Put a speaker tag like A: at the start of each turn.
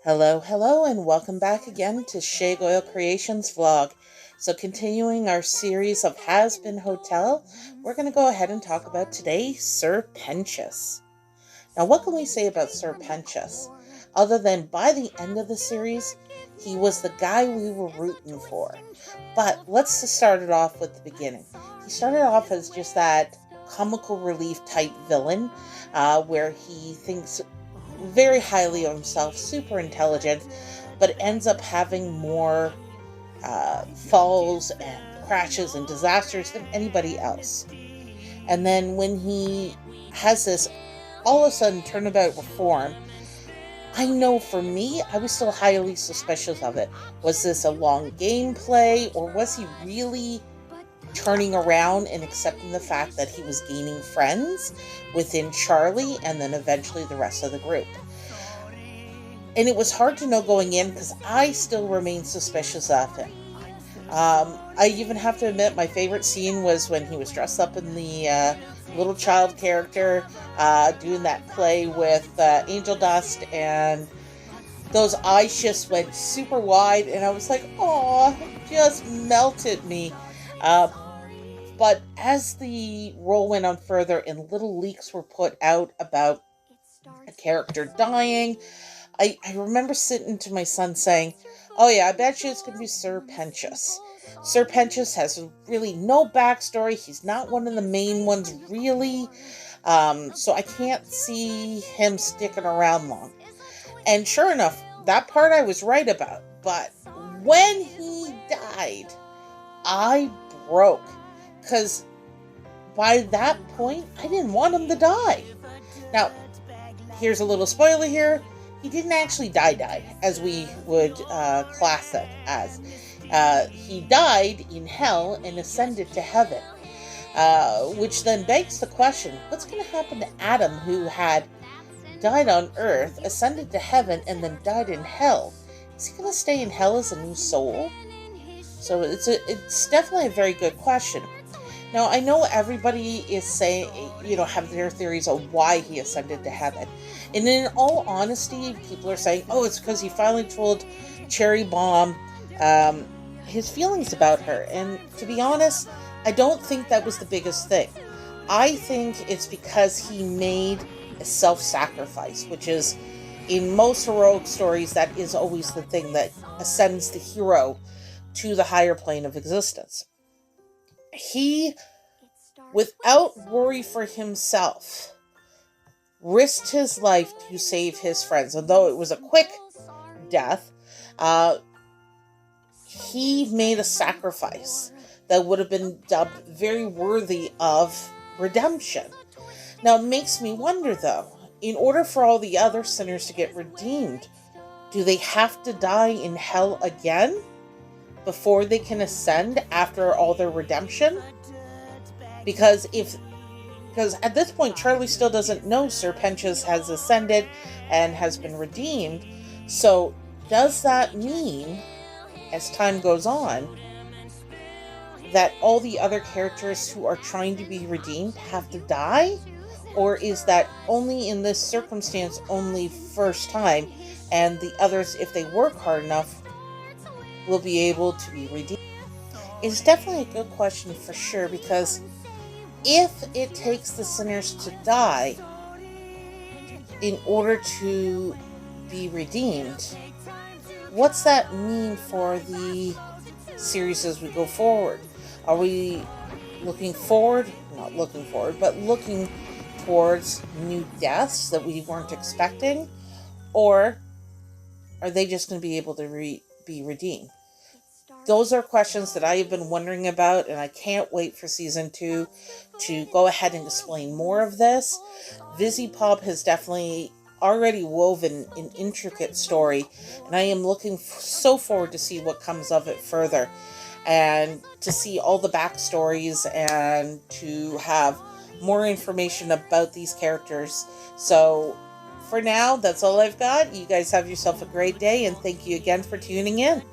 A: Hello, hello, and welcome back again to Shea Oil Creations vlog. So continuing our series of Has Been Hotel, we're going to go ahead and talk about today Sir Pentious. Now, what can we say about Sir Pentious? Other than by the end of the series, he was the guy we were rooting for. But let's just start it off with the beginning. He started off as just that comical relief type villain, where he thinks very highly of himself, super intelligent, but ends up having more falls and crashes and disasters than anybody else. And then when he has this all of a sudden turnabout reform, I know for me, I was still highly suspicious of it. Was this a long gameplay, or was he really turning around and accepting the fact that he was gaining friends within Charlie and then eventually the rest of the group? And it was hard to know going in because I still remain suspicious of him. I even have to admit my favorite scene was when he was dressed up in the little child character, doing that play with Angel Dust, and those eyes just went super wide, and I was like, oh, just melted me. But as the role went on further and little leaks were put out about a character dying, I remember sitting to my son saying, oh yeah, I bet you it's going to be Sir Pentious. Sir Pentious has really no backstory. He's not one of the main ones, really. So I can't see him sticking around long. And sure enough, that part I was right about. But when he died, I broke. Because by that point, I didn't want him to die. Now, here's a little spoiler here. He didn't actually die, as we would class it as. He died in hell and ascended to heaven. Which then begs the question, what's going to happen to Adam, who had died on earth, ascended to heaven, and then died in hell? Is he going to stay in hell as a new soul? So it's definitely a very good question. Now, I know everybody is saying, have their theories of why he ascended to heaven. And in all honesty, people are saying, oh, it's because he finally told Cherry Bomb his feelings about her. And to be honest, I don't think that was the biggest thing. I think it's because he made a self-sacrifice, which is, in most heroic stories, that is always the thing that ascends the hero to the higher plane of existence. He, without worry for himself, risked his life to save his friends. And though it was a quick death, he made a sacrifice that would have been dubbed very worthy of redemption. Now, it makes me wonder, though, in order for all the other sinners to get redeemed, do they have to die in hell again before they can ascend after all their redemption? Because at this point, Charlie still doesn't know Sir Pentious has ascended and has been redeemed. So does that mean, as time goes on, that all the other characters who are trying to be redeemed have to die? Or is that only in this circumstance, only first time, and the others, if they work hard enough, will be able to be redeemed? It's definitely a good question for sure, because if it takes the sinners to die in order to be redeemed, what's that mean for the series as we go forward? Are we looking forward? Not looking forward, but looking towards new deaths that we weren't expecting? Or are they just going to be able to be redeemed? Those are questions that I have been wondering about, and I can't wait for season 2 to go ahead and explain more of this. VisiPop has definitely already woven an intricate story, and I am looking so forward to see what comes of it further, and to see all the backstories and to have more information about these characters. So for now, that's all I've got. You guys have yourself a great day, and thank you again for tuning in.